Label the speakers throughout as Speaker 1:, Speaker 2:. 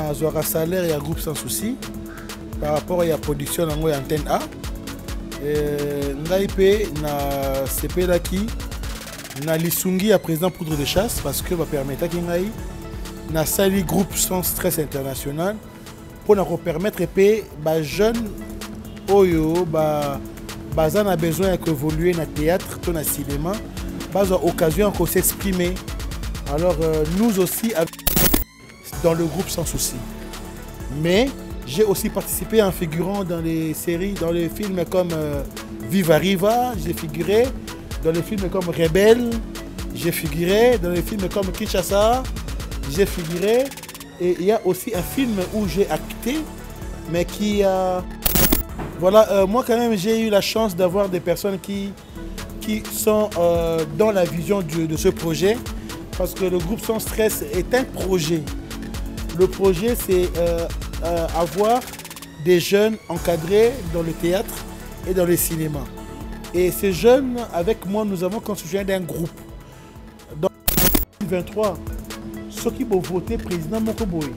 Speaker 1: un salaire et un groupe sans souci par rapport à la production de l'antenne A. Ngai na CP qui na lisungi à président poudre de chasse parce que va permettre que ngai na sali groupe sans stress international pour nous permettre que les jeunes oyo bazan a besoin d'évoluer dans le théâtre, dans le cinéma, bas occasion de s'exprimer. Alors nous aussi dans le groupe sans souci. Mais j'ai aussi participé en figurant dans les séries, dans les films comme Viva Riva, j'ai figuré dans les films comme Rebelle, j'ai figuré dans les films comme Kinshasa, j'ai figuré. Et il y a aussi un film où j'ai acté, mais qui a... Voilà, moi quand même j'ai eu la chance d'avoir des personnes qui sont dans la vision de ce projet, parce que le groupe Sans Stress est un projet. Le projet c'est avoir des jeunes encadrés dans le théâtre et dans le cinéma. Et ces jeunes, avec moi, nous avons constitué un groupe. Dans 2023, ceux qui vont voter président Mokoboy,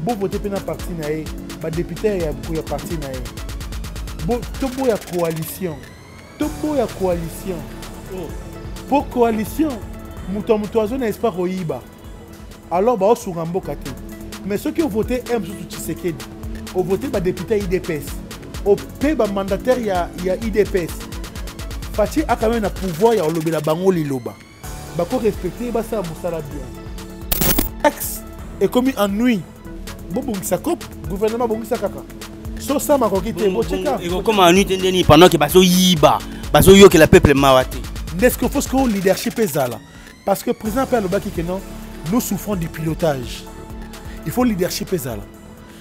Speaker 1: vont voter pour la parti, les députés pour la parti. Tout pour la coalition. Tout pour la coalition. Pour coalition, mouton n'est pas roïba. Alors, bah, sur un beau côté. Mais ceux qui ont voté M. Tshisekedi, ont voté par député IDPS. Au pays mandataire, il y a IDPS. Fati a quand même un pouvoir, il y a le la bango liloba. Bah, pour respecter, bah, ça va bien. Taxe est commis en nuit. Bon, ça coupe, gouvernement, bon, ça caca. So, ça m'a conquis, bon, check-up.
Speaker 2: Et comme en nuit, pendant que Baso Yiba, Baso Yo, que la peuple mawate.
Speaker 1: N'est-ce qu'il faut que le leadership est là? Parce que le président Pierre Lobaki, nous souffrons du pilotage. Il faut le leadership est là.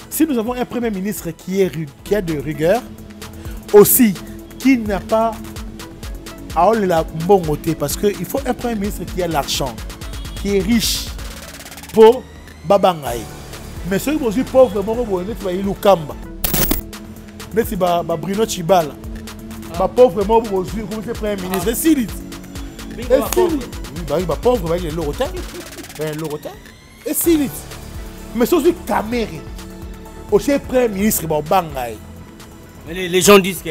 Speaker 1: Si nous avons un premier ministre qui a de rigueur, aussi qui n'a pas à la bonne côté, parce qu'il faut un premier ministre qui a l'argent, qui est riche pour Babangaï. Mais ceux qui sont pauvres, ils sont Kamba. Mais si Bruno Chibala, pauvre, ils sont premier ministre. C'est si oui, pauvre, il est l'autre. Et si mais ceux qui sont camérés. Aussi premier ministre
Speaker 2: les gens disent que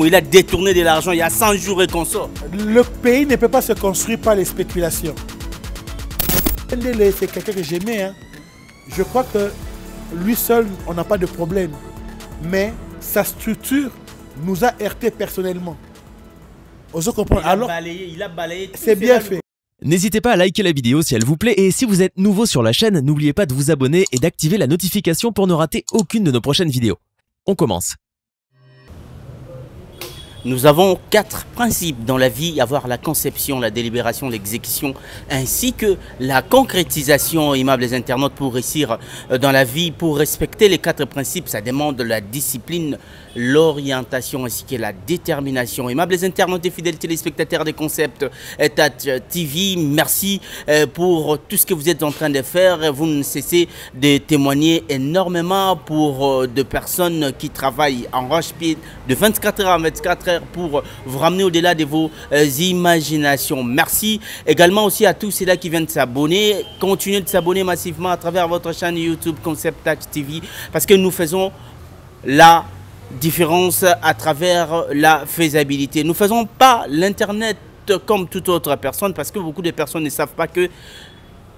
Speaker 2: il a détourné de l'argent il y a 100 jours et qu'on sort.
Speaker 1: Le pays ne peut pas se construire par les spéculations. C'est quelqu'un que j'aimais. Hein. Je crois que lui seul, on n'a pas de problème. Mais sa structure nous a heurté personnellement. Il
Speaker 2: a balayé.
Speaker 1: C'est bien fait.
Speaker 3: N'hésitez pas à liker la vidéo si elle vous plaît et si vous êtes nouveau sur la chaîne, n'oubliez pas de vous abonner et d'activer la notification pour ne rater aucune de nos prochaines vidéos. On commence.
Speaker 2: Nous avons 4 principes dans la vie, avoir la conception, la délibération, l'exécution, ainsi que la concrétisation, aimables les internautes, pour réussir dans la vie. Pour respecter les 4 principes, ça demande la discipline, l'orientation ainsi que la détermination. Aimables les internautes et fidèles téléspectateurs des concepts Etat TV, merci pour tout ce que vous êtes en train de faire. Vous ne cessez de témoigner énormément pour de personnes qui travaillent en roche-pied de 24 heures à 24 heures pour vous ramener au-delà de vos imaginations. Merci également aussi à tous ceux-là qui viennent de s'abonner. Continuez de s'abonner massivement à travers votre chaîne YouTube Concept Touch TV parce que nous faisons la différence à travers la faisabilité. Nous ne faisons pas l'Internet comme toute autre personne parce que beaucoup de personnes ne savent pas que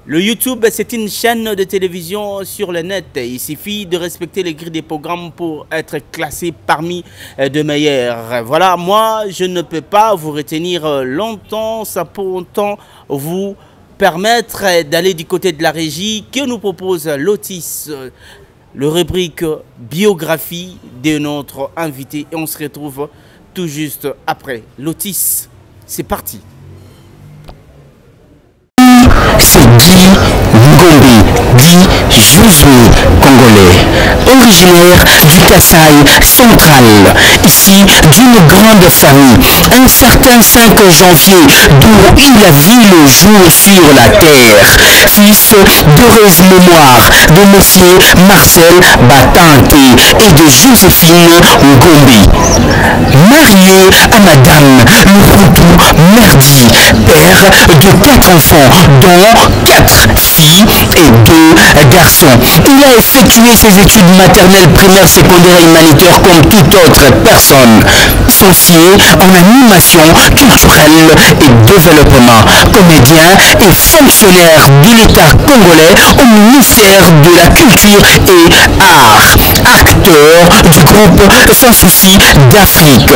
Speaker 2: le YouTube, c'est une chaîne de télévision sur le net. Il suffit de respecter les grilles des programmes pour être classé parmi de meilleurs. Voilà, moi, je ne peux pas vous retenir longtemps. Ça peut autant vous permettre d'aller du côté de la régie que nous propose Lotis, le rubrique biographie de notre invité. Et on se retrouve tout juste après. Lotis, c'est parti.
Speaker 4: C'est Guy Ngombe, dit Josué congolais, originaire du Kasaï central, issu d'une grande famille. Un certain 5 janvier, d'où il a vu le jour sur la terre, fils d'heureuse mémoire de monsieur Marcel Batante et de Joséphine Ngombe. Marié à madame Luputu Merdi, père de 4 enfants, dont 4 filles et 2 garçons. Il a effectué ses études maternelles, primaires, secondaires et humanitaires comme toute autre personne. Censé en animation culturelle et développement. Comédien et fonctionnaire de l'État congolais au ministère de la Culture et Arts. Acteur du groupe Sans Souci d'Afrique.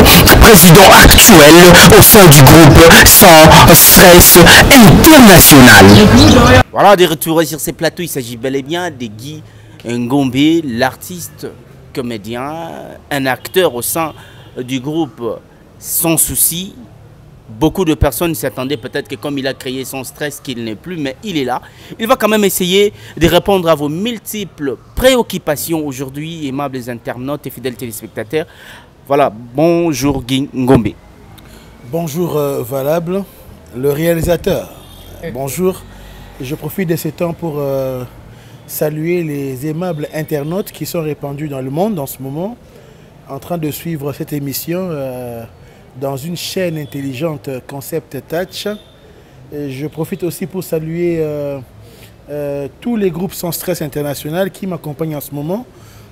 Speaker 4: Président actuel au sein du groupe Sans Stress International.
Speaker 2: Voilà, de retour sur ces plateaux, il s'agit bel et bien de Guy Ngombe, l'artiste, comédien, un acteur au sein du groupe Sans Souci. Beaucoup de personnes s'attendaient peut-être que comme il a créé Son Stress, qu'il n'est plus, mais il est là. Il va quand même essayer de répondre à vos multiples préoccupations aujourd'hui, aimables internautes et fidèles téléspectateurs. Voilà, bonjour Guy Ngombe.
Speaker 1: Bonjour Valable, le réalisateur. Bonjour. Je profite de ce temps pour saluer les aimables internautes qui sont répandus dans le monde en ce moment, en train de suivre cette émission dans une chaîne intelligente Concept Touch. Et je profite aussi pour saluer tous les groupes Sans Stress International qui m'accompagnent en ce moment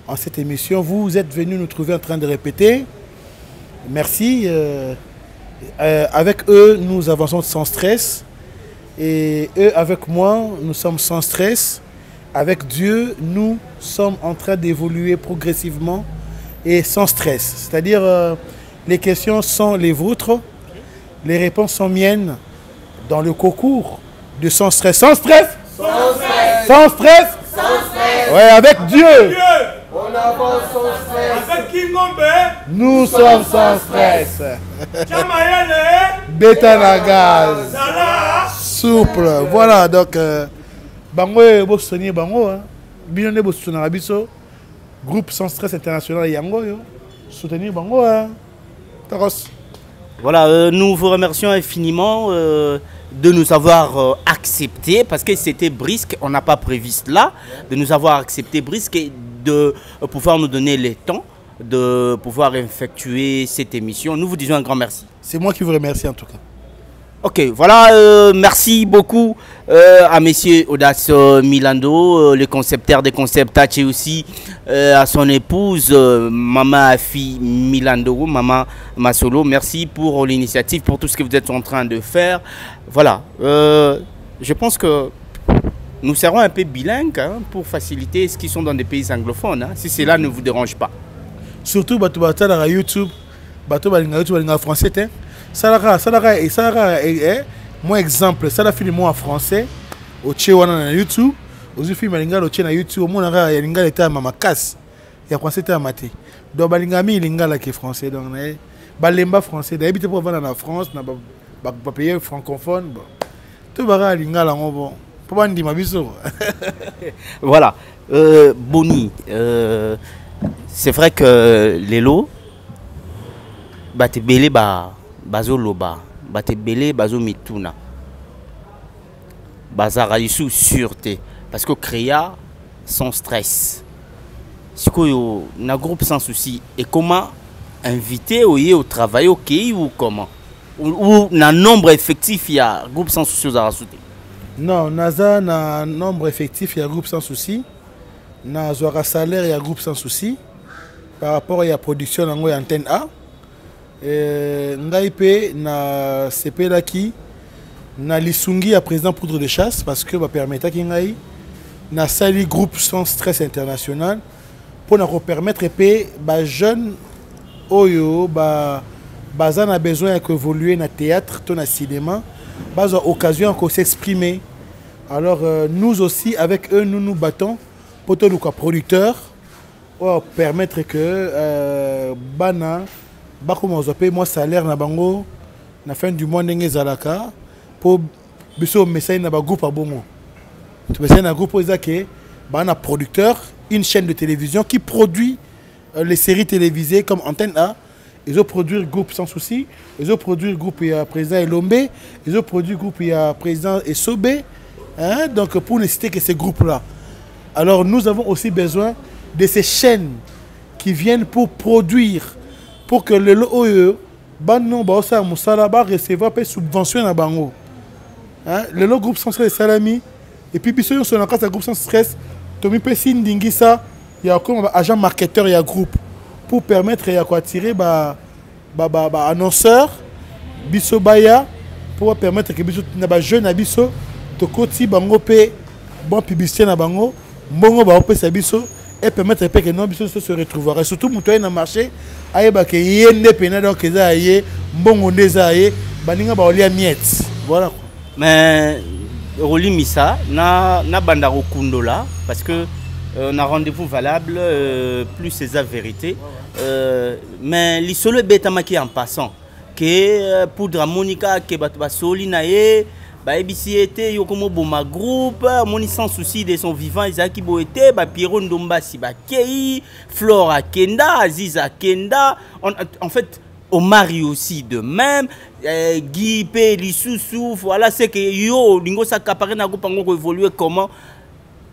Speaker 1: en cette émission. Vous êtes venus nous trouver en train de répéter. Merci. Avec eux, nous avançons sans stress. Et eux, avec moi, nous sommes sans stress. Avec Dieu, nous sommes en train d'évoluer progressivement et sans stress. C'est-à-dire, les questions sont les vôtres, les réponses sont miennes dans le concours de sans stress. Sans stress? Sans stress! Sans stress? Sans stress! Ouais, avec Dieu! On avance sans stress. Avec Kingombe, nous sommes sans stress. Bêta la gaz. Souple. Voilà, donc, bango bo soutenir bango, binone bo soutenir abiso. Groupe Sans Stress International yango yo. Soutenir bango, Taros.
Speaker 2: Voilà, nous vous remercions infiniment de nous avoir accepté, parce que c'était brisque, on n'a pas prévu cela, de nous avoir accepté brisque et de pouvoir nous donner le temps de pouvoir effectuer cette émission. Nous vous disons un grand merci.
Speaker 1: C'est moi qui vous remercie en tout cas.
Speaker 2: Ok, voilà, merci beaucoup à monsieur Audace Milando, le concepteur des concepts Touch, et aussi à son épouse, Maman Afi Milando, Maman Masolo. Merci pour l'initiative, pour tout ce que vous êtes en train de faire. Voilà, je pense que nous serons un peu bilingues pour faciliter ce qui sont dans des pays anglophones, si cela ne vous dérange pas.
Speaker 1: Surtout, sur YouTube, YouTube français. Salara, moi exemple, ça la film moi en français, au Tchewana na YouTube, aux films Malinga au na YouTube, au Monara Yalinga était à Mamakas, il y a français à maté. Donc Balingami Lingala qui est français, donc Balemba français, d'habiter pour vendre en France, n'a pas payé francophone, tout bara Lingala bon, pour pas dire ma biso.
Speaker 2: Voilà, Boni, c'est vrai que les lots, bah t'es belé bah. Bazo loba, bate belé, bazo mituna. Bazara isu sûreté. Parce que créa sans stress. C'est quoi un groupe sans souci. Et comment inviter au travail ok ou comment? Ou un nombre effectif il y a groupe sans souci aux arasouté?
Speaker 1: Non, naza na nombre effectif il y a groupe sans souci. Na zoara salaire il y a groupe sans souci. Par rapport à la production en antenne A. Ngai pe na sepelaki na lisungi à présent poudre de chasse parce que va permettre ki ngai na sali groupe Sans Stress International pour nous permettre pe ba jeune oyo ba bazan a besoin d'évoluer na théâtre to na cinéma ba occasion qu'on s'exprimer. Alors nous aussi avec eux nous nous battons pour tout nous producteurs pour permettre que bana bakoma ozope moi salaire na bango na fin du mois ndenge zalaka pour biso message na ba groupe abongo tu message na groupe ezake bana producteur une chaîne de télévision qui produit les séries télévisées comme Antenne A. Ils ont produit groupe Sans Souci, ils ont produit groupe président Elombe, ils ont produit groupe président Esobe, hein? Donc pour ne citer que ces groupes là. Alors nous avons aussi besoin de ces chaînes qui viennent pour produire, pour que le LOE, Banon, Baosa, Moussala, recevoir des subventions à Bango. Le groupe Sans Stress Salami, Et puis biso sur la case groupe sans stress Tommy Pessi Ndingisa il y a comme agent marketeur il y a groupe pour permettre à quoi attirer annonceur biso baya pour permettre que biso na ba jeune biso to koti bango pe bon publicité na bango mbongo ba opesa biso et permettre que non biso se retrouvera surtout muto na marché ayeba ke yende pena donc eza ye mbongo ndeza ye baninga ba olia miette voilà quoi.
Speaker 2: Mais Roli Missa na banda Kundola parce que on a rendez-vous valable plus c'est la vérité mais l'isolo betamaki en passant que poudre Monica que ba soli na ye ba ebisi été yokomo boma groupe moni sans souci de son vivant Isaki Boete ba Pierrot Ndomba si ba Kei Flora Kenda Aziza Kenda en fait Omar aussi de même Guy P Lissousou voilà c'est que yo lingo ça capare na groupe ngo évoluer comment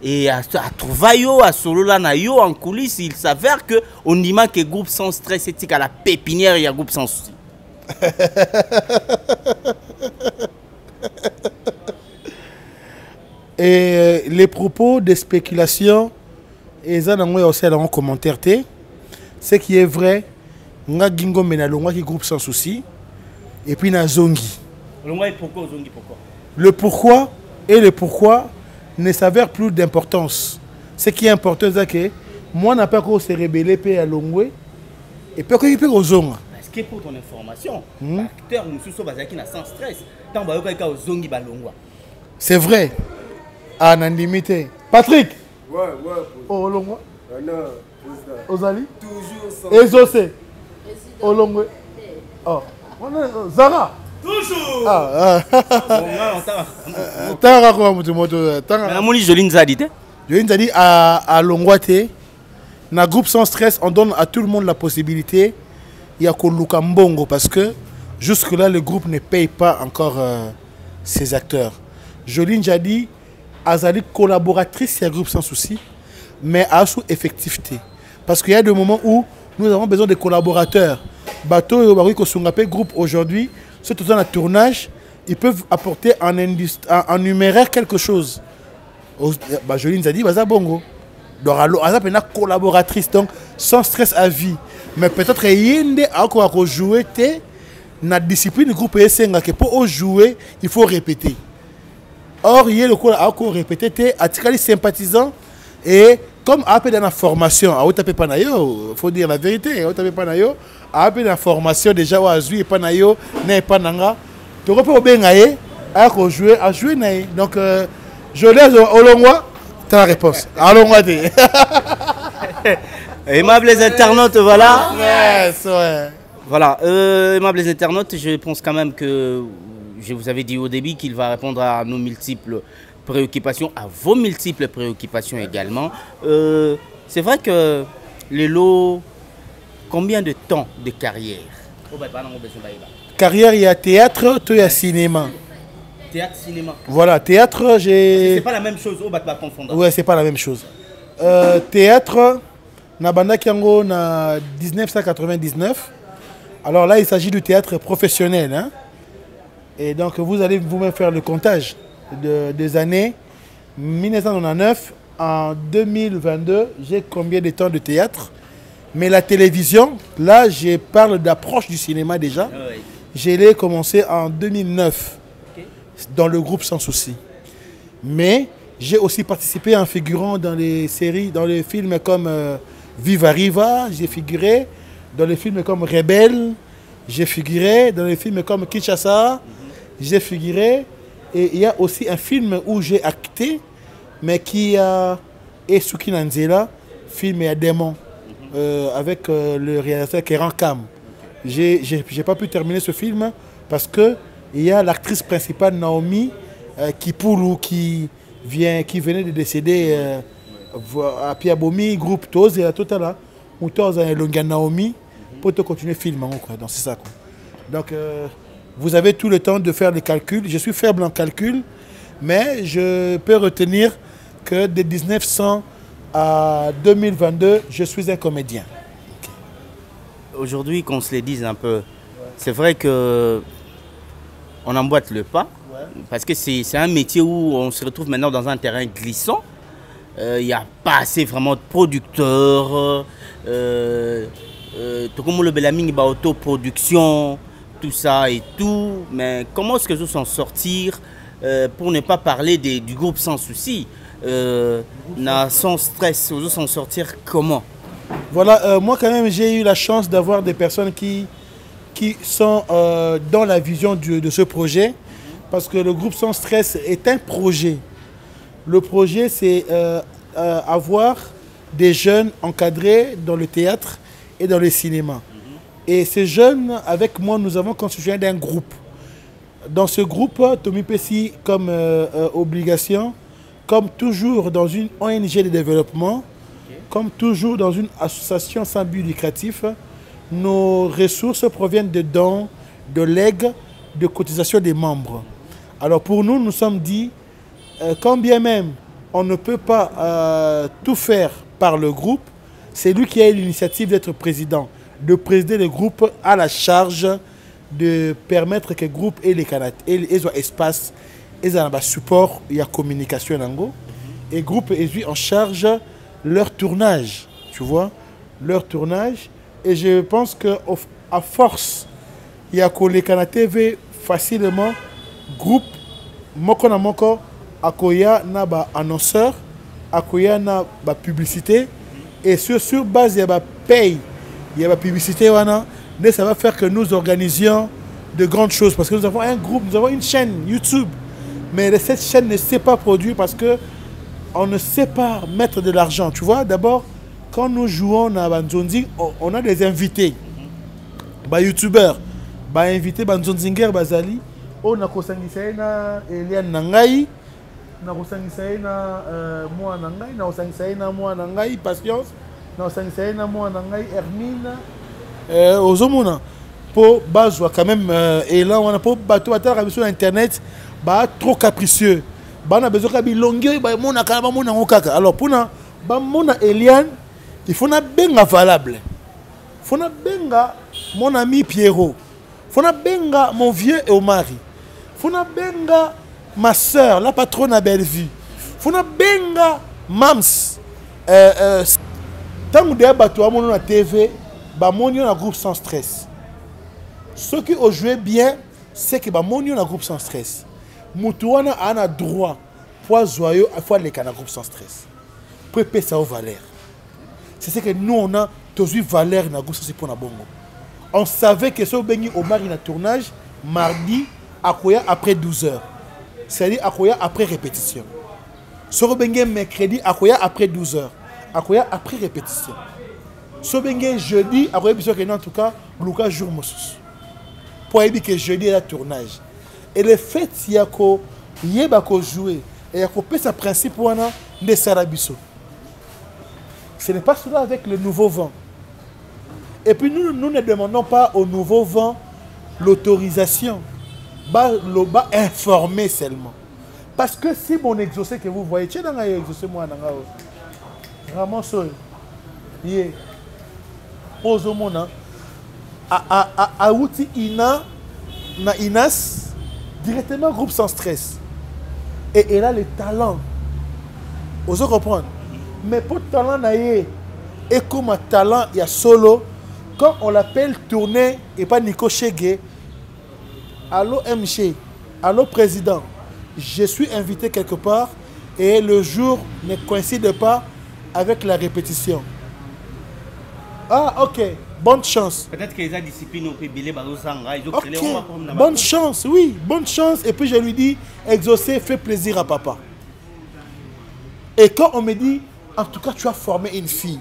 Speaker 2: et à trouver yo à solo là na yo en coulisses il s'avère que on dit que groupe sans stress éthique à la pépinière il y a groupe sans souci.
Speaker 1: Et les propos de spéculation et ça dans aussi dans commentaire ce qui est vrai nga gingo mena longwa qui groupe sans souci et puis na zongi
Speaker 2: longwa et pourquoi zongi pourquoi
Speaker 1: le pourquoi et le pourquoi ne s'avère plus d'importance. Ce qui est important c'est que moi n'a pas qu'on se rebeller pe à longwe et puis qu'on peut aux zonga
Speaker 2: parce que pour ton information acteur nous sous bazaki na sans stress tant ba yoka aux zongi ba longwa
Speaker 1: c'est vrai à n'indimité Patrick oh longwa non Ozali toujours Ezosé Olongwe. Oh. Zara.
Speaker 2: Toujours.
Speaker 1: Tanga quoi moto.
Speaker 2: Tanga. Moni Joline Zadi.
Speaker 1: Joline Zadi à Longwate. Na groupe sans stress, on donne à tout le monde la possibilité. Il y a Koluka Mbongo parce que jusque là le groupe ne paye pas encore ses acteurs. Joline Zadi Azali collaboratrice il y a groupe sans souci, mais à sous effectivité. Parce qu'il y a des moments où nous avons besoin de collaborateurs. Bateau et Barui Kosungapé groupe aujourd'hui, ceux qui sont en tournage, ils peuvent apporter en numéraire quelque chose. Joline Zadi, Baza Bongo. Donc, elle est une collaboratrice, donc sans stress à vie. Mais peut-être qu'il y a encore jouer la discipline du groupe ESN, que pour jouer, il faut répéter. Or, il y a le coup à répéter, à les sympathisants et comme après dans la formation, il faut dire la vérité, après dans la formation déjà à jouer pas nayo, n'est pas nanga. Tu repères bien à jouer donc je laisse au longwa ta réponse. Allons
Speaker 2: aimables les internautes, voilà.
Speaker 1: Yes, ouais.
Speaker 2: Voilà, aimables les internautes, je pense quand même que je vous avais dit au début qu'il va répondre à nos multiples préoccupations, à vos multiples préoccupations également. C'est vrai que les lots, combien de temps de carrière?
Speaker 1: Carrière, il y a théâtre, il y a cinéma.
Speaker 2: Théâtre, cinéma.
Speaker 1: Voilà, théâtre, j'ai...
Speaker 2: C'est pas la même chose, on va pas confondre.
Speaker 1: Ouais, c'est pas la même chose. Théâtre, Nabanda Kiango, en 1999. Alors là, il s'agit du théâtre professionnel. Hein? Et donc, vous allez vous-même faire le comptage des années 1999 en 2022. J'ai combien de temps de théâtre? Mais la télévision, là, je parle d'approche du cinéma déjà. Oui. Je l'ai commencé en 2009 dans le groupe Sans Souci. Mais j'ai aussi participé en figurant dans les séries, dans les films comme Viva Riva, j'ai figuré dans les films comme Rebelle, j'ai figuré dans les films comme Kinshasa, j'ai figuré. Et il y a aussi un film où j'ai acté, mais qui a Esuki Nanzela, film et démon, avec le réalisateur Kéran Kam. J'ai pas pu terminer ce film parce que il y a l'actrice principale Naomi Kipoulou qui venait de décéder à Piabomi, groupe Toz et à Totala, où Toz a longué Naomi pour continuer le film. Donc c'est ça. Quoi. Donc vous avez tout le temps de faire les calculs. Je suis faible en calcul, mais je peux retenir que de 1900 à 2022, je suis un comédien. Okay.
Speaker 2: Aujourd'hui, qu'on se le dise un peu, c'est vrai que on emboîte le pas, parce que c'est un métier où on se retrouve maintenant dans un terrain glissant. Il n'y a pas assez vraiment de producteurs. Tout comme le Belaming, autoproduction, tout ça et tout. Mais comment est-ce que vous s'en sortir pour ne pas parler du groupe Sans Souci, sans stress, vous s'en sortir comment?
Speaker 1: Voilà, moi quand même j'ai eu la chance d'avoir des personnes qui sont dans la vision de ce projet, parce que le groupe Sans Stress est un projet. Le projet, c'est avoir des jeunes encadrés dans le théâtre et dans le cinéma. Et ces jeunes, avec moi, nous avons constitué un groupe. Dans ce groupe, Tommy Pessi, comme obligation, comme toujours dans une ONG de développement, comme toujours dans une association sans but lucratif, nos ressources proviennent de dons, de legs, de cotisations des membres. Alors pour nous, nous sommes dit, quand bien même on ne peut pas tout faire par le groupe, c'est lui qui a eu l'initiative d'être président, de présider le groupe à la charge de permettre que le groupe ait les canaux, ait espace, ait un support, il y a communication et le groupe est en charge leur tournage, tu vois, leur tournage. Et je pense qu'à force, il y a que les canaux TV facilement, groupe, moko na moko, akoya na ba annonceur, akoya na ba publicité, et sur base il y a ba paye, il y a ba publicité wana, mais ça va faire que nous organisions de grandes choses, parce que nous avons un groupe, nous avons une chaîne YouTube, mais cette chaîne ne sait pas produire parce que on ne sait pas mettre de l'argent, tu vois. D'abord, quand nous jouons à Banzonzi, on a des invités, bah youtubeurs, bah invités Banzonzinger Bazali, on a kosangisa na Eliane Nangai, na kosangisa na moi Nangai, na kosangisa na moi Nangai Patience, na kosangisa na moi Nangai Hermine, Ozomuna, pour bazwa quand même et là on a pour bateau sur internet, bah trop capricieux. Bah on a besoin de longueur, bah mon a quand même mon kaka. Alors pour na bah mon Eliane, il faut na benga valable. Faut na benga mon ami Pierrot. Faut na benga mon vieux Omari. Faut na benga ma soeur, la patronne à Bellevue. Faut na benga Mams. Tant que des bateaux à mon TV, bah mon un groupe Sans Stress. Ceux qui ont joué bien, c'est que bah mon un groupe Sans Stress. Moutouana a un droit pour joyeux à fois les canaux groupe Sans Stress. Pour payer ça aux valeurs. C'est ce que nous on a tous eu valeur dans groupe pour na bongo. On savait que ce bengi Omar il a tournage mardi après 12 heures. C'est-à-dire après répétition. Ce bengi mercredi après 12 heures. Après répétition. Ce bengi jeudi après que en tout cas Lucas jour mosus. Pour dire que jeudi il a tournage. Et le fait qu'il y a jouer et il y a ce principe de Sarabiso. Ce n'est pas cela avec le nouveau vent. Et puis nous ne demandons pas au nouveau vent l'autorisation. L'oba informer seulement. Parce que si mon exaucé que vous voyez, tu as exaucé moi vraiment seul. Yeah. Ozomona a outil ina na inas directement groupe Sans Stress. Et elle a le talent. Vous comprenez? Mais pour le talent, et comme un talent, il y a solo. Quand on l'appelle tourner, et pas Nico Chegué, allô MG, allô président, je suis invité quelque part et le jour ne coïncide pas avec la répétition. Ah, ok. Bonne chance.
Speaker 2: Peut-être que les disciplines ont payé
Speaker 1: okay. Bonne chance, oui, bonne chance. Et puis je lui dis, exaucer fait plaisir à papa. Et quand on me dit, en tout cas, tu as formé une fille,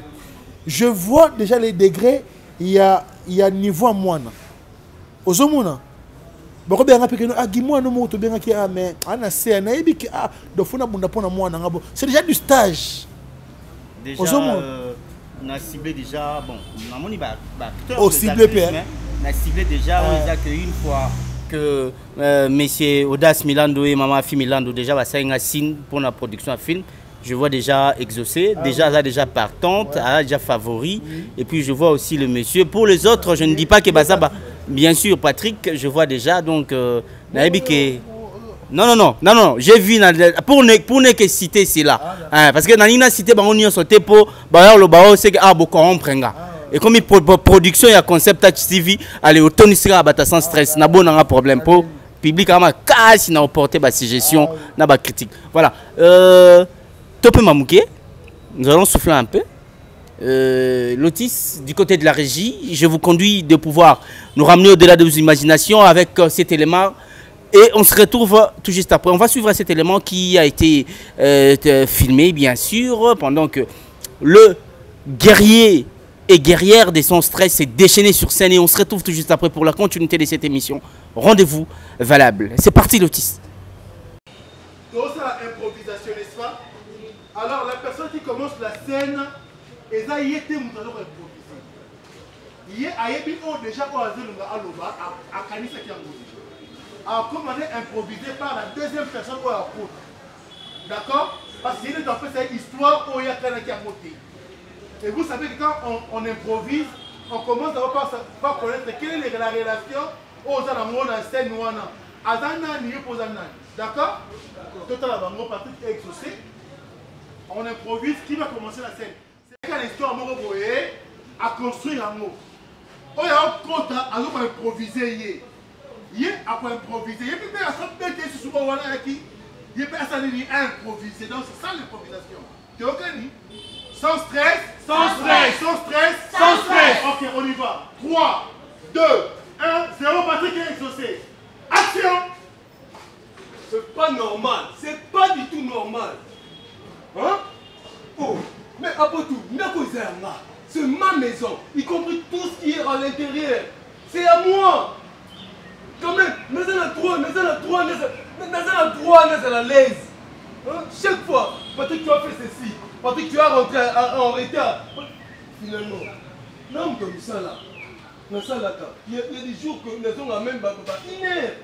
Speaker 1: je vois déjà les degrés, il y a niveau à moi. Ozomuna. C'est déjà du stage.
Speaker 2: Déjà, on a ciblé déjà, bon, on a
Speaker 1: ciblé
Speaker 2: déjà, une fois que messieurs Audace Milando et Maman Fi Milando déjà va faire un signe pour la production à film. Je vois déjà exaucé, déjà partante, déjà favori. Oui. Et puis je vois aussi le monsieur. Pour les autres, je ne dis pas que Bazaba, bien sûr, Patrick, je vois déjà donc Non, j'ai vu pour ne que citer cela. Parce que Nanina cité on y a sauté pour le bao c'est que beaucoup comprenga. Et comme il production il y a concept Touch TV aller autonome sera bata sans stress na bon un problème pour public ama casse na porter ba suggestion na ba critique. Voilà. Topé Mamouké, nous allons souffler un peu. Lotis, du côté de la régie, je vous conduis de pouvoir nous ramener au-delà de vos imaginations avec cet élément. Et on se retrouve tout juste après. On va suivre cet élément qui a été filmé, bien sûr, pendant que le guerrier et guerrière de son stress s'est déchaîné sur scène. Et on se retrouve tout juste après pour la continuité de cette émission. Rendez-vous valable. C'est parti, Lotis.
Speaker 1: Dans ça, improvisation, n'est-ce pas? Alors, la personne qui commence la scène, et ça y était, nous allons improviser. Il y a déjà à Kanisa qui a alors, comme on est improvisé par la deuxième personne ou la côte. D'accord? Parce qu'il est en fait cette histoire où il y a quelqu'un qui a côté. Et vous savez que quand on improvise, on commence d'abord par connaître quelle est la relation aux alentours de la scène ou en Azana ni Pozana. D'accord? Total Abango, Patrick est exaucé. On improvise. Qui va commencer la scène? C'est quand l'histoire à construire un mot. On a un compte à nous improviser. Il a improviser. Il peut faire ça peut-être souvent voilà qui il peut ça improviser. Donc c'est ça l'improvisation. Tu es OK? Sans stress, sans stress, sans stress, sans stress. OK, on y va. 3 2 1 0 Patrick est exaucé. Action.
Speaker 5: C'est pas normal, c'est pas du tout normal. Hein? Oh, mais après tout, c'est ma maison, y compris tout ce qui est à l'intérieur. C'est à moi. Quand même, mais c'est la droit, mais c'est la l'aise. Hein? Chaque fois, Patrick, tu as fait ceci. Patrick, tu as rentré en retard. Finalement, non, comme ça là. Il y a des jours que nous sommes même pas inerte.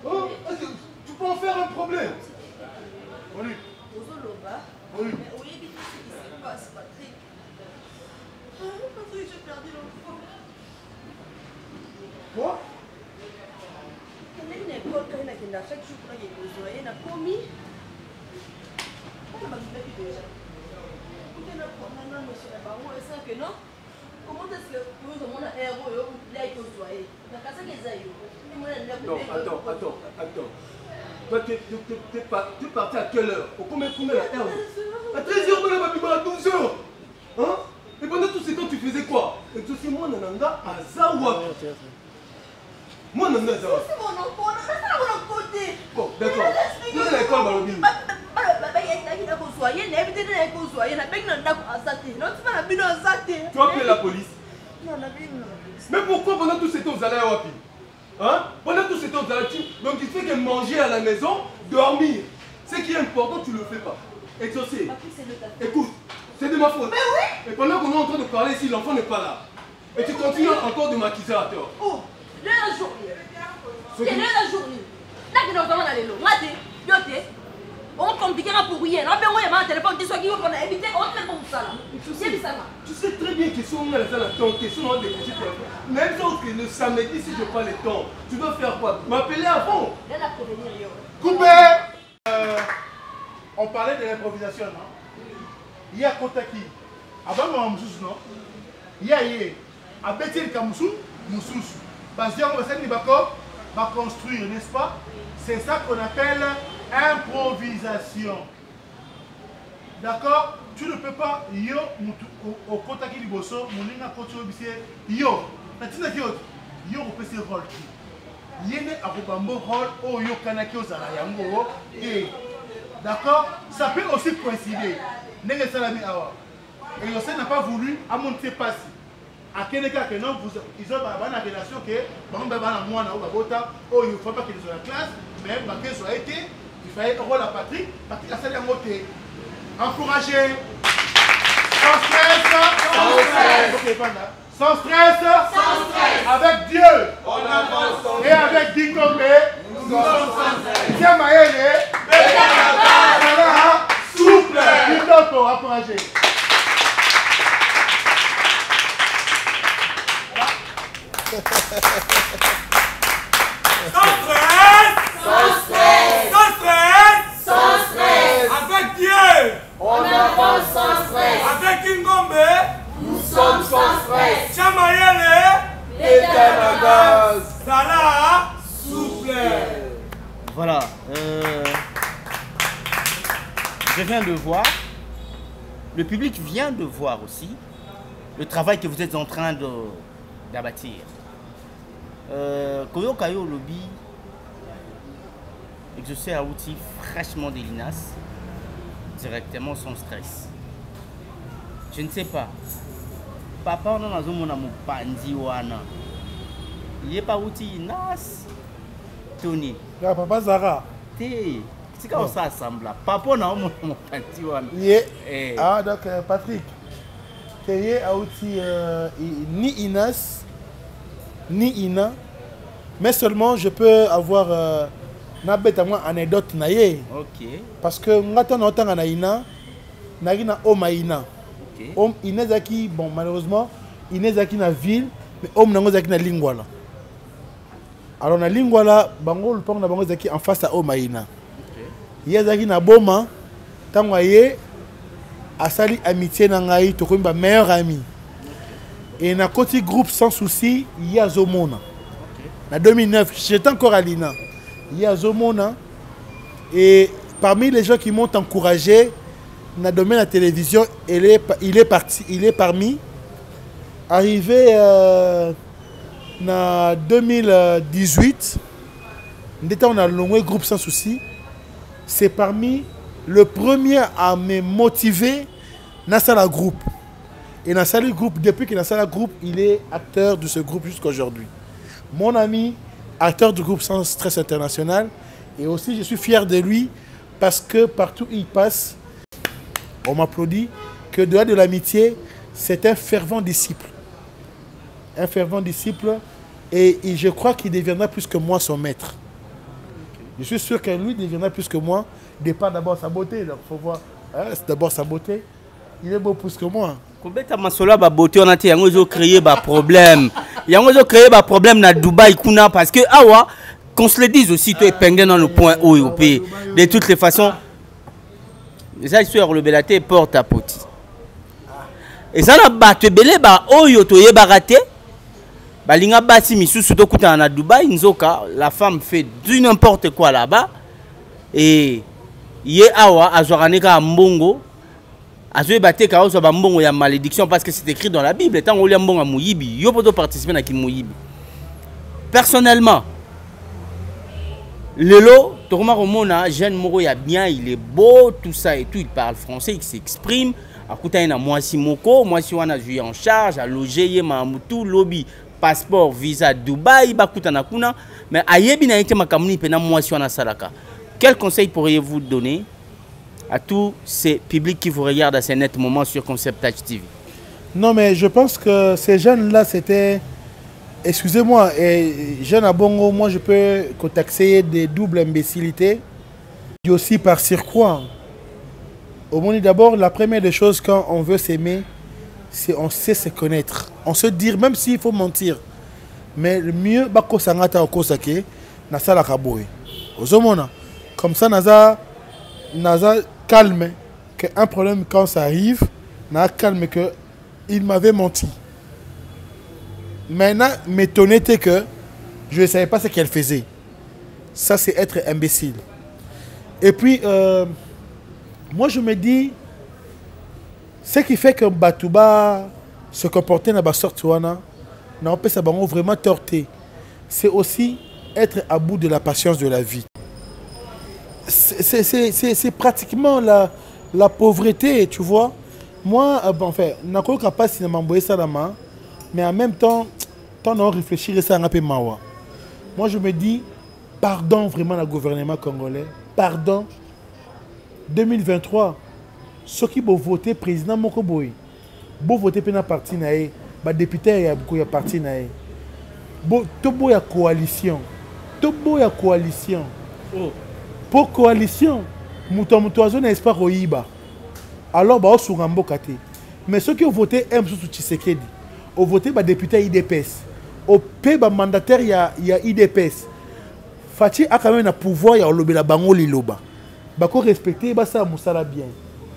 Speaker 5: Hein? Tu peux en faire un problème.
Speaker 1: Oui. Oui.
Speaker 6: Mais au lieu de dire ce qui se passe, Patrick. Patrick, j'ai perdu l'enfant.
Speaker 1: Quoi?
Speaker 6: Il y a une école quand il a chaque jour qu'il a besoin. Il a commis. On a vu déjà. Il y a un problème, monsieur le baron, et ça que non. Comment est-ce que nous avons un héros et là il faut soigner? Il y a qu'à ça qu'ils aillent.
Speaker 5: Attends. Toi, tu es parti à quelle heure? Au combien de la heure? À 13h, on a pas à 12h. Hein? Et pendant tout ce temps, tu faisais quoi? Et tu sais, moi, Nananga, à Zawa. Moi, Nananga, Zawa.
Speaker 6: C'est mon enfant, on a ça à mon côté.
Speaker 5: Bon, d'accord. Nous, à l'école, Balobi. Tu as appelé la police?
Speaker 6: Non, on a appelé la police.
Speaker 5: Mais pourquoi pendant tout ce temps, vous allez à Wapi? Hein? Pendant tout ce temps, vous allez donc il fait que manger à la maison, dormir. Ce qui est important, tu ne le fais pas. Exaucer. Écoute, c'est de ma faute.
Speaker 6: Mais oui.
Speaker 5: Et pendant qu'on est en train de parler ici, l'enfant n'est pas là. Et tu continues encore de m'accuser à tort.
Speaker 6: Oh, la journée. C'est la journée. Là, que nous allons aller là. On compliquera pour rien. On va un téléphone qui soit qui va éviter. On fait comme ça là.
Speaker 5: Tu sais très bien que si on a la temps, que si on a des coups de même chose que le samedi, si je prends le temps, tu dois faire quoi? M'appeler avant.
Speaker 1: Coupé. On parlait de l'improvisation, non? Il y a Kotaki. Avant moi, Moussous, non? Il y a Abetil Kamoussou, Moussous. Parce que on va construire, n'est-ce pas? C'est ça qu'on appelle improvisation. D'accord? Tu ne peux pas yo au Kotaki Liboso, Moulinga Kotio Bissé, yo. Natina Kiot, yo au PC rôle. Yéné a Robambo rôle, oh yo Kanaki au Zarayango, et d'accord? Ça peut aussi coïncider. N'est-ce pas? Et Yossé n'a pas voulu à monter passer. À quel cas que non, ils ont une relation que, par exemple, moi, il ne faut pas qu'ils soient en classe, mais qu'ils soient été, il fallait un rôle à Patrick, Patrick a salué à monter. Encourager. Sans stress. Sans stress. Sans stress. Sans stress. Avec Dieu. On avance. Et avec Dingombe. Nous sommes sans stress. Tiens, Maëlle. Souple. Dingombe, encourager.
Speaker 7: Sans stress! Sans stress!
Speaker 5: On avance sans stress. Avec Ngombe, nous sommes sans stress. Chamayele, Etanagas, Sala, souple.
Speaker 2: Voilà. Je viens de voir, le public vient de voir aussi le travail que vous êtes en train d'abattre. Koyo Kayo Lobby, exaucer à outil fraîchement des linas, directement sans stress. Je ne sais pas. Papa, on a mon pandi wana. Il n'y a pas outil nas. Tony.
Speaker 1: Papa Zara.
Speaker 2: C'est quand ça assemble là. Papa, on a mon pandi wana.
Speaker 1: Ah, donc Patrick. Tu es à outil ni Inas, ni Ina. Mais seulement je peux avoir une anecdote.
Speaker 2: Ok.
Speaker 1: Parce que nous avons Ina, nous avons Om Inezaki, bon malheureusement, Inezaki na ville, mais Om Nangozaki na Lingwala. Alors na Lingwala, bango le pont na bango zaki en face à Omaina. Yezaki na Boma, tangoye asali amitié na ngai to ba meilleur ami. Et na côté groupe sans souci, il y a Zomona. En 2009, j'étais encore à l'INA. Il y a Zomona. Et parmi les gens qui m'ont encouragé, dans le domaine de la télévision, il est parmi. Arrivé en 2018, on a le groupe sans souci. C'est parmi le premier à me motiver dans le groupe. Et dans le groupe, depuis qu'il est dans le groupe, il est acteur de ce groupe jusqu'à aujourd'hui. Mon ami, acteur du groupe Sans Stress International. Et aussi, je suis fier de lui parce que partout où il passe, on m'applaudit que de l'amitié, c'est un fervent disciple. Un fervent disciple. Et je crois qu'il deviendra plus que moi son maître. Je suis sûr que lui deviendra plus que moi. Dépend d'abord sa beauté. Donc il faut voir. Hein, c'est d'abord sa beauté. Il est beau plus que moi.
Speaker 2: Kobeta masola ba beauté on a été yango créé ba problème. Yango créé ba problème na Dubaï kuna parce que awa qu'on se le dise aussi tu es épinglé dans le point haut au pays. De toutes les façons ça sur le belaté porte à poti. Et ça na ba te belé ba oyo to ye baraté. Ba linga basi misusu to kuta na Dubaï nzoka la femme fait du n'importe quoi là-bas et ye awa azwaraneka mbongo. Il y a malédiction parce que c'est écrit dans la Bible. Personnellement, Lelo, jeune Moro, il est beau, tout ça et tout. Il parle français, il s'exprime. Moi, si Moko, moi, si on a joué en charge, à loger, tout lobby, passeport, visa, Dubaï, mais quel conseil pourriez-vous donner à tous ces publics qui vous regardent à ces nets moments sur Concept Touch TV?
Speaker 1: Non, mais je pense que ces jeunes-là, c'était... Excusez-moi, jeunes à Bongo, moi je peux taxer des doubles imbécilités. Et aussi par circuit. Au moins, d'abord, la première des choses quand on veut s'aimer, c'est on sait se connaître. On se dire, même s'il faut mentir. Mais le mieux, bako sangata okosake, nasa la kaboy. Comme ça, nasa calme qu'un problème quand ça arrive, n'a calme que il m'avait menti. Maintenant, m'étonner que je ne savais pas ce qu'elle faisait. Ça, c'est être imbécile. Et puis, moi, je me dis, ce qui fait que Batouba se comportait dans la sorte, n'a pas ça vraiment torté. C'est aussi être à bout de la patience de la vie. C'est pratiquement la pauvreté, tu vois. Moi, enfin, je ne sais pas si je m'envoie ça là-bas, mais en même temps, tant on réfléchir à ça un peu mawa. Moi, je me dis, pardon vraiment le gouvernement congolais, pardon. 2023, ceux qui vont voter président Mokoboy, vont voter pour la partie naé, les députés il y a beaucoup de partis naé. Tout beau ya coalition, tout beau ya coalition. Pour coalition, mouton moutoiseau n'est pas roïba. Alors bah sur Rambo-Kate. Mais ceux qui ont voté M. Tshisekedi, ont voté les députés IDPS. Au pays mandataire, il y a IDPS. Fati a quand même un pouvoir, il y a le bango liloba. Bako respecter, bah ça moussala bien.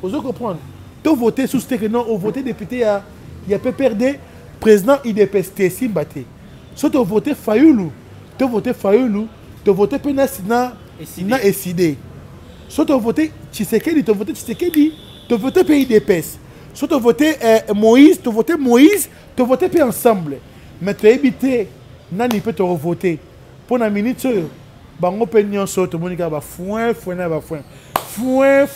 Speaker 1: Vous comprenez? Tu as voté sous ce que non, on voté député, il y a PPRD, président IDPS, Tessim Baté. Si tu as voté Fayoulou, tu as voté Fayoulou, tu as voté Penasina Essidé. Si tu as voté Tshisekedi, tu as voté Tshisekedi, tu as voté PIDPS. Si tu as voté Moïse, tu as voté Moïse, tu as voté ensemble. Mais tu as évité, Nani peut te revoter. Pour la minute, bango pe nyonso to monika ba foin na ba foin. Foin.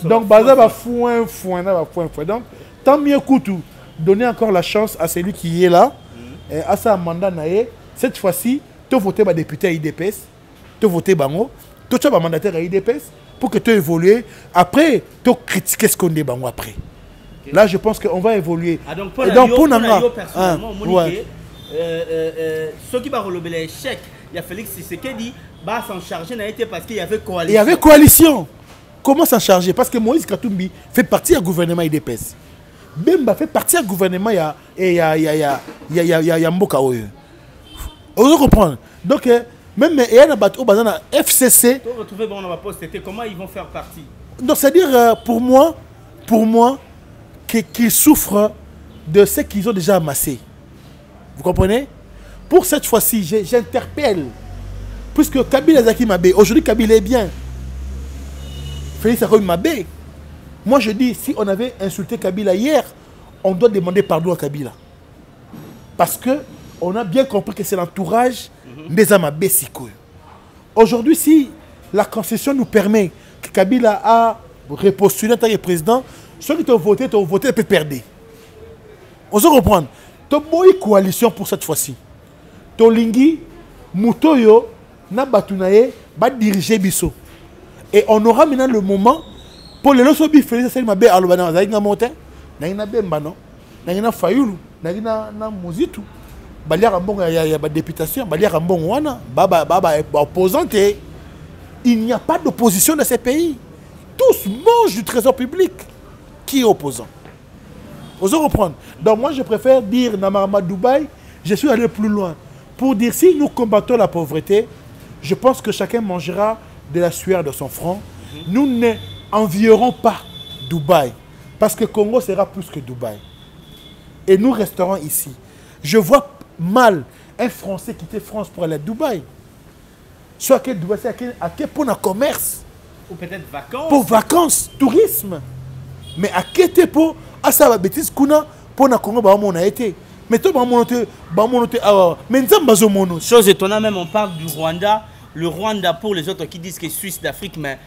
Speaker 1: Donc baza ba foin na ba foin. Donc tant mieux Koutou donner encore la chance à celui qui est là à sa mandat naé. Cette fois-ci, tu voter ba député à IDPS, tu voter bango, tu as ba mandataire à IDPS pour que tu évolues. Après, tu critiques ce qu'on dit bango après. Okay. Là, je pense qu'on va évoluer.
Speaker 2: Ah, donc pour personnellement, ceux qui vont relever l'échec, il y a Félix Tshisekedi va s'en charger parce qu'il y avait coalition.
Speaker 1: Il y avait coalition. Comment s'en charger? Parce que Moïse Katumbi fait partie du gouvernement IDPS. Bemba fait partie du gouvernement il y a Mboka Oyo. Vous comprenez? Donc même il y a un FCC.
Speaker 2: Pour retrouver bon, on va poster comment ils vont faire partie.
Speaker 1: Donc c'est-à-dire pour moi qu'ils souffrent de ce qu'ils ont déjà amassé. Vous comprenez? Pour cette fois-ci, j'interpelle. Puisque Kabila Zaki Mabé, aujourd'hui Kabila est bien. Félix Akoy Mabé. Moi je dis, si on avait insulté Kabila hier, on doit demander pardon à Kabila. Parce qu'on a bien compris que c'est l'entourage des Amabé Sikoy. Aujourd'hui, si la concession nous permet que Kabila a repostulé en tant que président, ceux qui t'ont voté peut perdre. On se reprend. Tu as une coalition pour cette fois-ci. Tolingi, Moutoyo, Nabatunaye, va diriger Bisso. Et on aura maintenant le moment pour les lois bi Félix Mabé à l'Obana. Zaïna Montin, Naïna Bembano, Naïna Fayoulou, Naïna Mozitu. Balia Rambon, il y a une députation, Balia Rambon Wana, Baba opposante. Il n'y a pas d'opposition dans ces pays. Tous mangent du trésor public. Qui est opposant? Vous reprendre. Donc moi je préfère dire Namarama Dubaï, je suis allé plus loin. Pour dire si nous combattons la pauvreté, je pense que chacun mangera de la sueur de son front. Nous n'envierons pas Dubaï. Parce que Congo sera plus que Dubaï. Et nous resterons ici. Je vois mal un Français quitter France pour aller à Dubaï. Soit que Dubaï, c'est à quel point un commerce.
Speaker 2: Ou peut-être vacances.
Speaker 1: Pour vacances, tourisme. Mais à quel point à ça bêtise kuna pour na Congo ba on a été. Mais toi ba monote mais nzambazo mono.
Speaker 2: Chose étonnante même on parle du Rwanda. Le Rwanda pour les autres qui disent que Suisse d'Afrique mais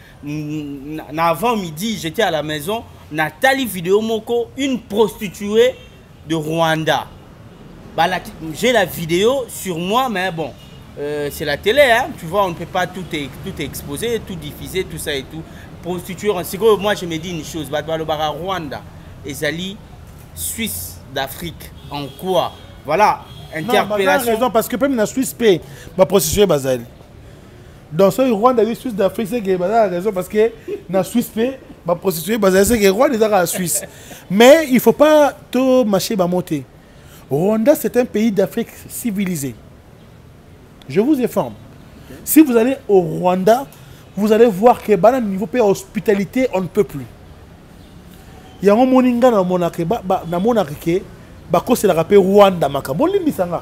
Speaker 2: avant midi j'étais à la maison Nathalie Vidéo Moko une prostituée de Rwanda. Bah j'ai la vidéo sur moi mais bon c'est la télé hein, tu vois on ne peut pas tout exposer, tout diffuser tout ça et tout. Prostituée moi je me dis une chose bah Rwanda Ezali Suisse d'Afrique en quoi? Voilà, interpellation.
Speaker 1: Non, raison parce que même la Suisse paye ma prostituée Bazali. Dans ce Rwanda et Suisse d'Afrique c'est que la raison parce que la Suisse paye ma prostituée Bazali c'est que Rwanda est à la Suisse. Mais il faut pas tout mâcher ba monter. Rwanda c'est un pays d'Afrique civilisé. Je vous informe. Okay. Si vous allez au Rwanda, vous allez voir que au niveau de hospitalité on ne peut plus. Il y a un moninga na monake bako c'est la rappel Rwanda makam bolimbisanga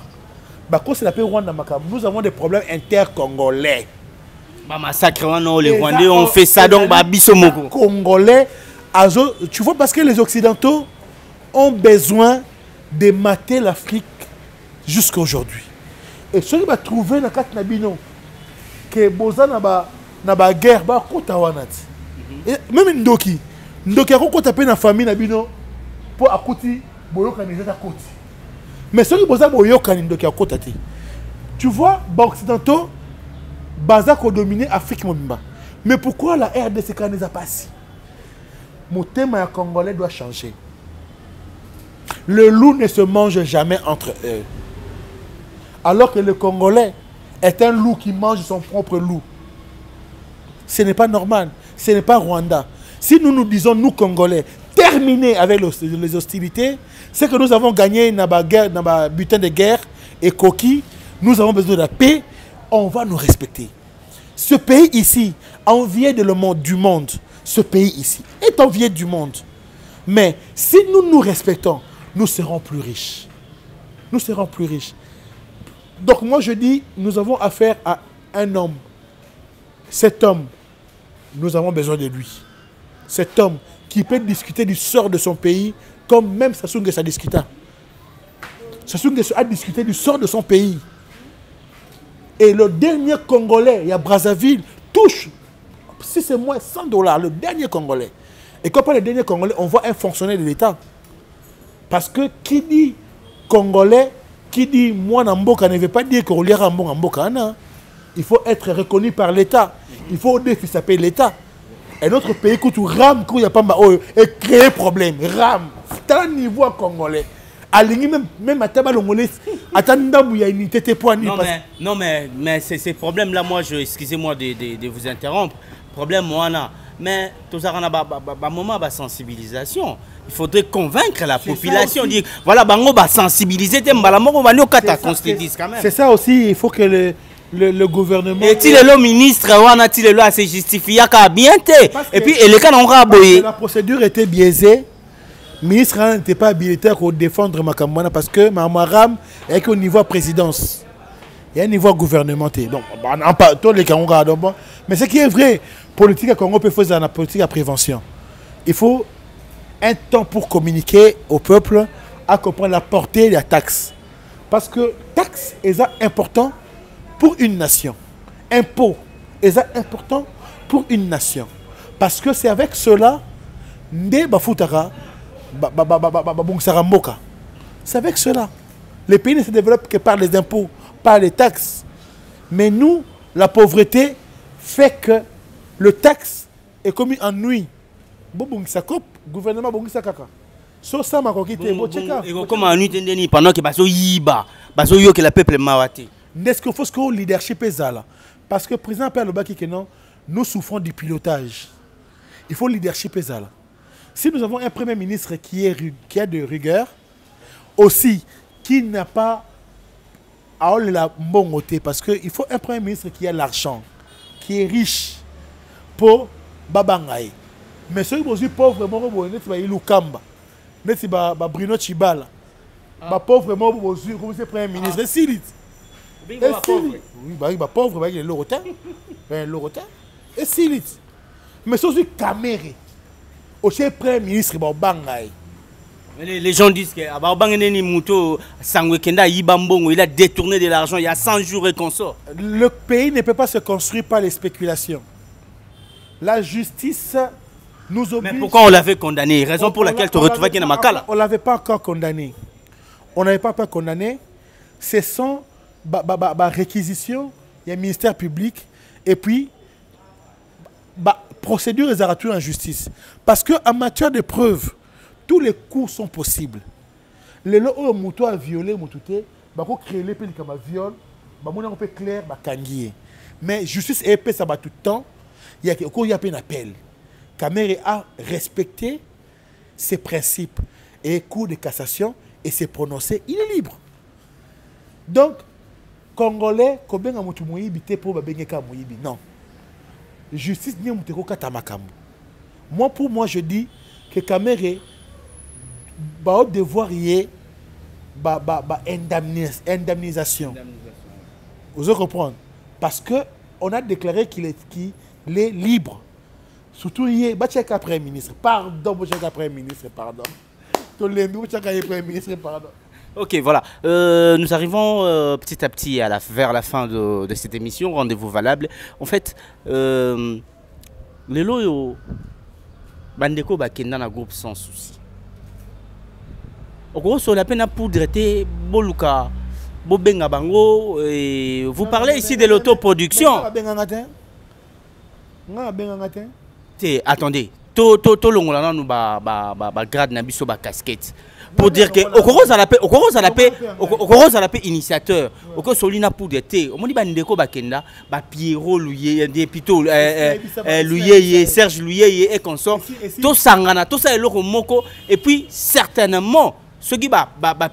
Speaker 1: bako c'est la rappel Rwanda makam nous avons des problèmes intercongolais
Speaker 2: ba massacre non les Rwandais ont fait ça donc ba biso moko
Speaker 1: congolais tu vois parce que les occidentaux ont besoin de mater l'Afrique jusqu'à aujourd'hui et ceux qui va trouver na kat nabino que boza na ba guerre ba kota wanati même ndoki a tapé na famille na bino pour akuti boyoka ni zeta koti mais ceux qui boza boyoka ni ndoki akota te tu vois ba occidentaux baza ko dominer Afrique mobimba mais pourquoi la RDC quand les a passé mon thème à congolais doit changer. Le loup ne se mange jamais entre eux alors que le congolais est un loup qui mange son propre loup. Ce n'est pas normal, ce n'est pas Rwanda. Si nous nous disons, nous Congolais, terminer avec les hostilités, c'est que nous avons gagné dans le butin de guerre et coquille, nous avons besoin de la paix, on va nous respecter. Ce pays ici, envié du monde, ce pays ici est envié du monde. Mais si nous nous respectons, nous serons plus riches. Nous serons plus riches. Donc moi je dis, nous avons affaire à un homme. Cet homme, nous avons besoin de lui. Cet homme qui peut discuter du sort de son pays comme même Sassou Nguesso a discuté. Sassou Nguesso a discuté du sort de son pays. Et le dernier Congolais, il y a Brazzaville, touche, si c'est moins $100, le dernier Congolais. Et quand on parle de dernier Congolais, on voit un fonctionnaire de l'État. Parce que qui dit Congolais, qui dit moi Namboka ne veut pas dire qu'on lira Namboka. Il faut être reconnu par l'État. Il faut au défi s'appeler l'État. Et notre pays, quand tu rames, quand il n'y a pas et créer problème, rame. C'est un niveau congolais. Même à Tabalongolais, attendant, il y a une unité pour
Speaker 2: Non, mais ces problèmes-là, moi, excusez-moi de vous interrompre. Problème, moi, là. Mais tout ça, on a un moment de sensibilisation. Il faudrait convaincre la population. Dire, voilà, on va sensibiliser.
Speaker 1: C'est ça aussi, il faut que le gouvernement...
Speaker 2: Et il est le ministre, il est là à se justifier, bien. Et puis, les cas n'ont pas aboyé.
Speaker 1: La procédure était biaisée. Le ministre n'était pas habilité à défendre Makambana parce que Mamaram est au niveau présidence. Il y a un niveau gouvernemental. Donc, mais ce qui est vrai, politique à Congo peut faire dans la politique à prévention. Il faut un temps pour communiquer au peuple à comprendre la portée des taxes. Parce que taxes est important pour une nation. Impôt est important pour une nation. Parce que c'est avec cela, c'est avec cela. Les pays ne se développent que par les impôts, par les taxes. Mais nous, la pauvreté fait que le taxe est commis en nuit. Le gouvernement kaka. So ça m'a coquité.
Speaker 2: Comment en nuit pendant que baso yiba, baso yo que la peuple mawate.
Speaker 1: N'est-ce qu'il faut que le leadership est là? Parce que le président Pierre Lobaki que non, nous souffrons du pilotage. Il faut le leadership est là. Si nous avons un premier ministre qui a de rigueur, aussi qui n'a pas à la bonne, parce qu'il faut un premier ministre qui a l'argent, qui est riche pour Babangaï. Mais ceux qui sont pauvres, ils sont Lukamba, Bruno Chibala, pauvres, comme c'est premier ministre, et Silit. Oui, pauvre, il est l'Orotin, et Silit. Mais ceux qui sont Caméré. Aussi premier ministre
Speaker 2: les gens disent que il a détourné de l'argent il y a 100 jours et qu'on sort.
Speaker 1: Le pays ne peut pas se construire par les spéculations. La justice nous oblige.
Speaker 2: Mais pourquoi on l'avait condamné? Raison pour laquelle tu retrouves qu'il y a Makala.
Speaker 1: On ne l'avait pas encore condamné. On n'avait pas condamné. Ce sont réquisitions, il y a un ministère public et puis procédure et en justice. Parce qu'en matière de preuves, tous les coups sont possibles. Les lots où le a violé, il faut créer les peines comme un viol, il peut clair, mais justice est épais, ça va tout le temps. Il y a un appel. Caméré a respecté ses principes et cours de cassation et s'est prononcé, il est libre. Donc, Congolais, combien de gens pour non. Justice ni muteko kata makambo. Pour moi je dis que Caméré va devoir y indemnisation. Vous comprenez? Parce que on a déclaré qu'il est libre. Surtout il est après ministre. Pardon, après ministre, pardon.
Speaker 2: Ok, voilà. Nous arrivons petit à petit vers la fin de cette émission. Rendez-vous valable. En fait, les loyaux, Bandeko Bakenda na groupe sans souci. Au gros, sur la peine à poudre, Boluka, Bobenga Bango. Vous parlez ici de l'autoproduction. Attendez. To longolana nous ba grade na biso ba casquette. Pour dire que au Coros à la paix initiateur au Coros Solina pour d'été au moni bandeko bakenda ba Pierrot Louye des plutôt Louye Serge Louye et consort tout sangana tout ça eloko moko et puis certainement ceux qui ba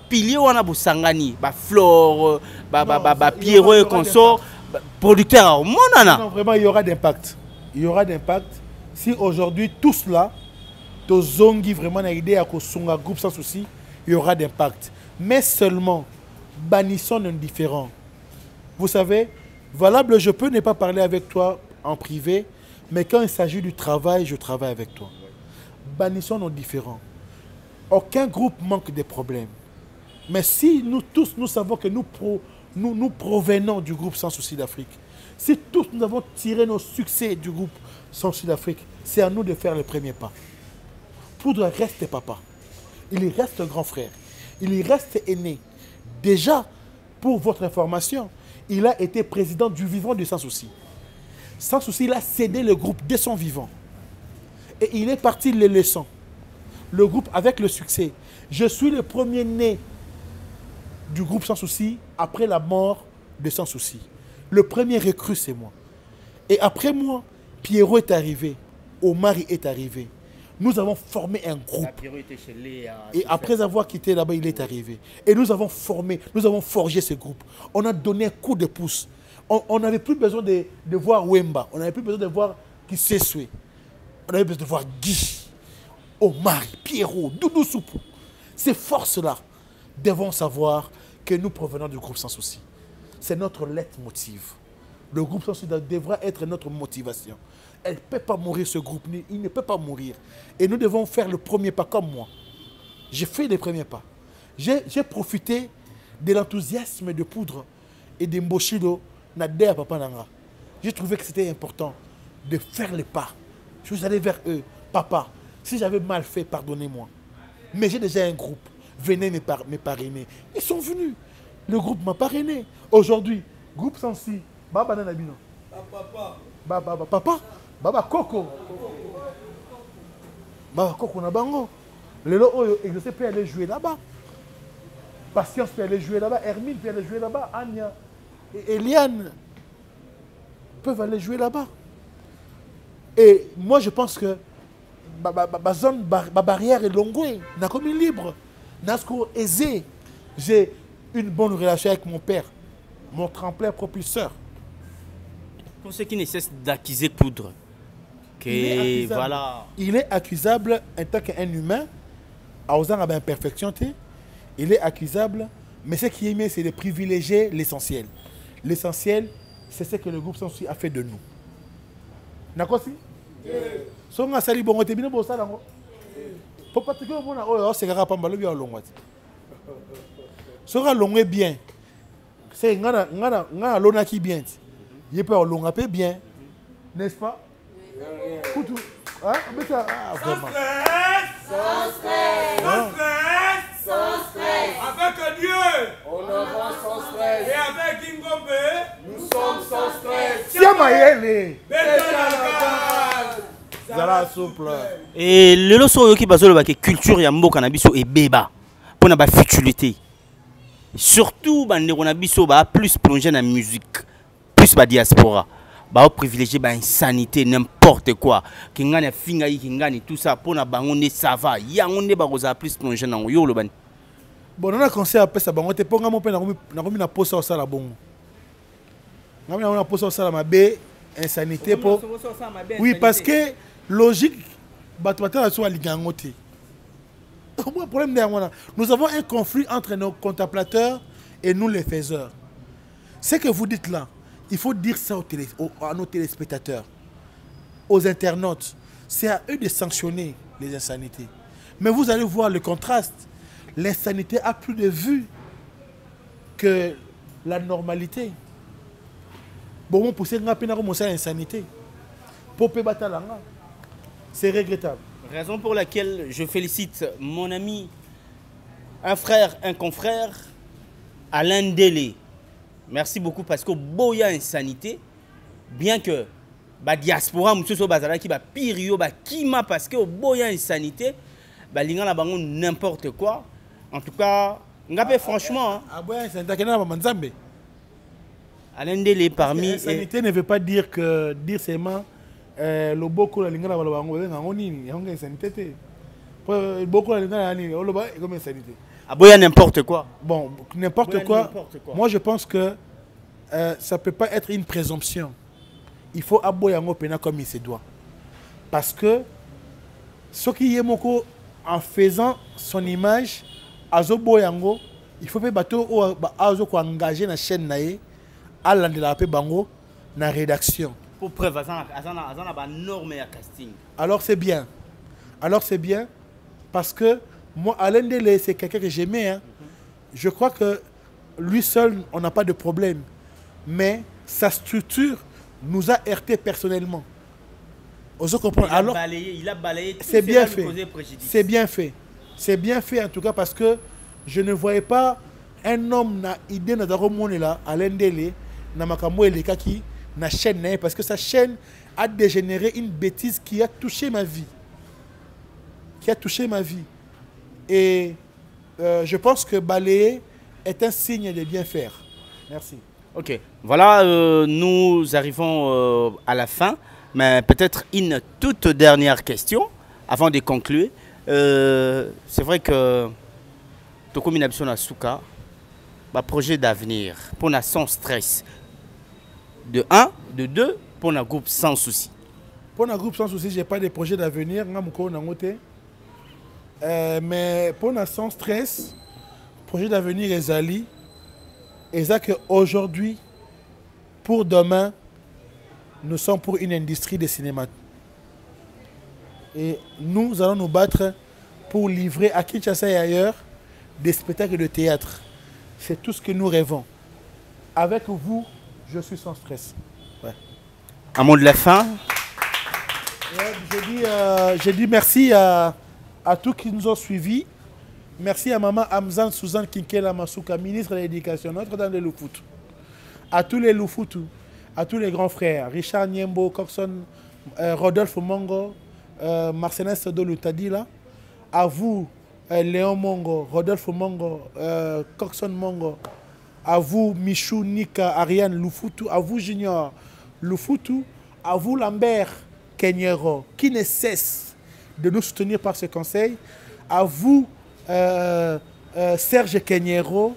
Speaker 2: pilier wana bu sangani ba Flore ba Pierrot et consort producteur au monana.
Speaker 1: Non, vraiment il y aura d'impact Si aujourd'hui, tous là, Tozongi vraiment une idée à un groupe sans souci, il y aura d'impact. Mais seulement, bannissons nos différents. Vous savez, valable, je peux ne pas parler avec toi en privé, mais quand il s'agit du travail, je travaille avec toi. Bannissons nos différents. Aucun groupe manque de problèmes. Mais si nous tous, nous savons que nous provenons du groupe Sans Souci d'Afrique, si tous nous avons tiré nos succès du groupe Sans Souci d'Afrique, c'est à nous de faire le premier pas. Poudre reste papa. Il y reste grand frère. Il y reste aîné. Déjà, pour votre information, il a été président du vivant de Sans Souci. Sans Souci, il a cédé le groupe dès son vivant. Et il est parti les laissant. Le groupe avec le succès. Je suis le premier né du groupe Sans Souci après la mort de Sans Souci. Le premier recrue, c'est moi. Et après moi, Pierrot est arrivé. Omar est arrivé. Nous avons formé un groupe. Et après avoir quitté là-bas, il est arrivé. Et nous avons formé, nous avons forgé ce groupe. On a donné un coup de pouce. On n'avait plus besoin de voir Wemba. On n'avait plus besoin de voir Kiseswe. On avait besoin de voir Guy, Omar, Pierrot, Doudou Soupou. Ces forces-là devront savoir que nous provenons du groupe Sans Souci. C'est notre leitmotiv. Le groupe Sans Souci devra être notre motivation. Elle ne peut pas mourir, ce groupe. Il ne peut pas mourir. Et nous devons faire le premier pas comme moi. J'ai fait les premiers pas. J'ai profité de l'enthousiasme de Poudre et de Mboshido Nader Papa Nanga. J'ai trouvé que c'était important de faire les pas. Je suis allé vers eux. Papa, si j'avais mal fait, pardonnez-moi. Mais j'ai déjà un groupe. Venez me parrainer. Ils sont venus. Le groupe m'a parrainé. Aujourd'hui, groupe Sansi. Baba Nanabino. Papa. Papa. Baba Coco. Baba Coco Nabango. Lelo Oyo, Exaucé peut aller jouer là-bas. Patience peut aller jouer là-bas. Hermine peut aller jouer là-bas. Anya et Eliane peuvent aller jouer là-bas. Et moi, je pense que ma zone, ma barrière est longue. N'a comme libre. Nasco aisé. J'ai une bonne relation avec mon père, mon tremplin propulseur.
Speaker 2: Pour ce qui nécessite d'accuser Poudre.
Speaker 1: Il est accusable en tant qu'un humain, à osant avoir imperfection. Il est accusable, mais ce qui est mieux, c'est de privilégier l'essentiel. L'essentiel, c'est ce que le groupe Sans Souci a fait de nous. D'accord? Si on a sali bon, on est bien pour ça. Faut pas te dire qu'on a oh c'est grave pas mal bien long. Sera long bien. C'est ngana lona qui bien. Il peut long un peu bien, n'est-ce pas? Hein? Vraiment.
Speaker 7: Sans stress. Avec Dieu, on avance sans stress. Et avec Ingombe, nous sommes sans stress.
Speaker 2: Et le loso qui basole ba culture ya mboka na biso et beba pour na ba futilité. Surtout bande on a biso ba plus plongé dans la musique, plus ba diaspora. Ba privilégier ba insanité n'importe quoi. Kingani finga yi kingani tout ça pour na bango ne ça va. Ya on ne ba koza plus plongé dans yo lo ban.
Speaker 1: Bon on a conseil après ça bango te ponga mon pe na komi na posa ça la bongo. Ngami na posa ça la mabe insanité pour. Oui parce que logique, nous avons un conflit entre nos contemplateurs et nous les faiseurs. Ce que vous dites là, il faut dire ça à nos téléspectateurs, aux internautes. C'est à eux de sanctionner les insanités. Mais vous allez voir le contraste. L'insanité a plus de vue que la normalité. Bon, on pousse l'insanité. Pour c'est regrettable.
Speaker 2: Raison pour laquelle je félicite mon ami, un frère, un confrère, Alain Délé. Merci beaucoup parce que boya insanité, bien que la diaspora, monsieur bazala qui va pire ba kima parce que boya insanité, ba linga la bango n'importe quoi. En tout cas, ngapé franchement.
Speaker 1: Boya insanité na manzambe.
Speaker 2: Alain Délé parmi.
Speaker 1: Insanité ne veut pas dire que dire seulement le boko la lingana balo bango ngango nini yanga insanité le boko la lingana nini o loba comme insanité
Speaker 2: aboya n'importe quoi.
Speaker 1: Bon n'importe quoi. Moi je pense que ça peut pas être une présomption. Il faut aboya ngo pena comme il se doit. Parce que ce qui est moko en faisant son image, azoboyango, il faut que bateau ou engagé na chaîne nae, à l'endroit de bango na rédaction.
Speaker 2: Pour preuve, à norme et casting.
Speaker 1: Alors c'est bien. Alors c'est bien parce que moi, Alain Dele, c'est quelqu'un que j'aimais. Hein. Je crois que lui seul, on n'a pas de problème. Mais sa structure nous a heurté personnellement. Alors,
Speaker 2: il a balayé tout
Speaker 1: c'est bien fait.
Speaker 2: C'est
Speaker 1: bien fait. C'est bien fait en tout cas parce que je ne voyais pas un homme na idée na daromone là, Alain Dele, na makambo elekaki na chaîne parce que sa chaîne a dégénéré une bêtise qui a touché ma vie. Qui a touché ma vie. Et je pense que balayer est un signe de bien faire. Merci.
Speaker 2: Ok, voilà, nous arrivons à la fin, mais peut-être une toute dernière question avant de conclure. C'est vrai que Toko Minabison Asuka, projet d'avenir pour na sans stress. De 1, de 2, pour un groupe sans souci.
Speaker 1: Pour un groupe sans souci, je n'ai pas de projet d'avenir. Mais pour un sans stress, projet d'avenir est Ali. Et ça qu'aujourd'hui, pour demain, nous sommes pour une industrie de cinéma. Et nous allons nous battre pour livrer à Kinshasa et ailleurs des spectacles de théâtre. C'est tout ce que nous rêvons. Avec vous, je suis sans stress. Ouais.
Speaker 2: Un mot de la fin.
Speaker 1: Je dis merci à tous qui nous ont suivis. Merci à maman Amzan Suzanne Kinkela Masuka, ministre de l'Éducation, notre dans le Loufout. À tous les Loufoutou, à tous les grands frères, Richard Niembo, Coxon, Rodolphe Mongo, Marcelin Sodo Lutadila. À vous, Léon Mongo, Rodolphe Mongo, Coxon Mongo. À vous, Michou, Nika, Ariane Loufoutou. À vous, Junior Loufoutou. À vous, Lambert Kenyero, qui ne cesse de nous soutenir par ce conseil. À vous, Serge Kenyero.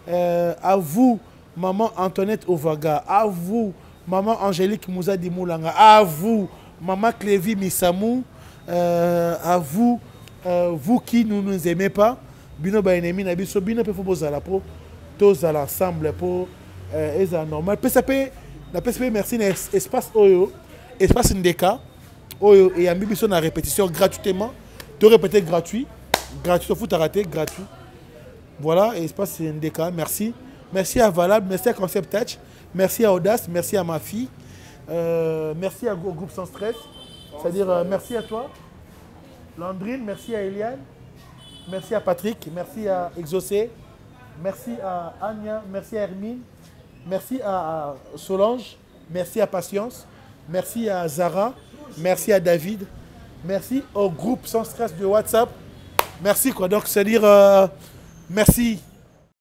Speaker 1: À vous, maman Antoinette Ovaga. À vous, maman Angélique Mouzadi Moulanga. À vous, maman Clévy Missamou. À vous, vous qui ne nous aimez pas. Bino Baenemi Nabiso, Bino Pefobozala Pro. Tous à l'ensemble pour être normal. PCP, la PCP, merci, espace Oyo, espace Ndeka, Oyo et Ambibiso na répétition gratuitement. Tout répété gratuit, gratuit, faut arrêter, gratuit. Voilà, espace Ndeka, merci. Merci à Valable, merci à Concept Touch, merci à Audace, merci à ma fille, merci au groupe Sans Stress, c'est-à-dire merci à toi, Landrine, merci à Eliane, merci à Patrick, merci à Exaucé. Merci à Anya, merci à Hermine, merci à Solange, merci à Patience, merci à Zara, merci à David, merci au groupe Sans Stress de WhatsApp. Merci quoi, donc c'est-à-dire merci.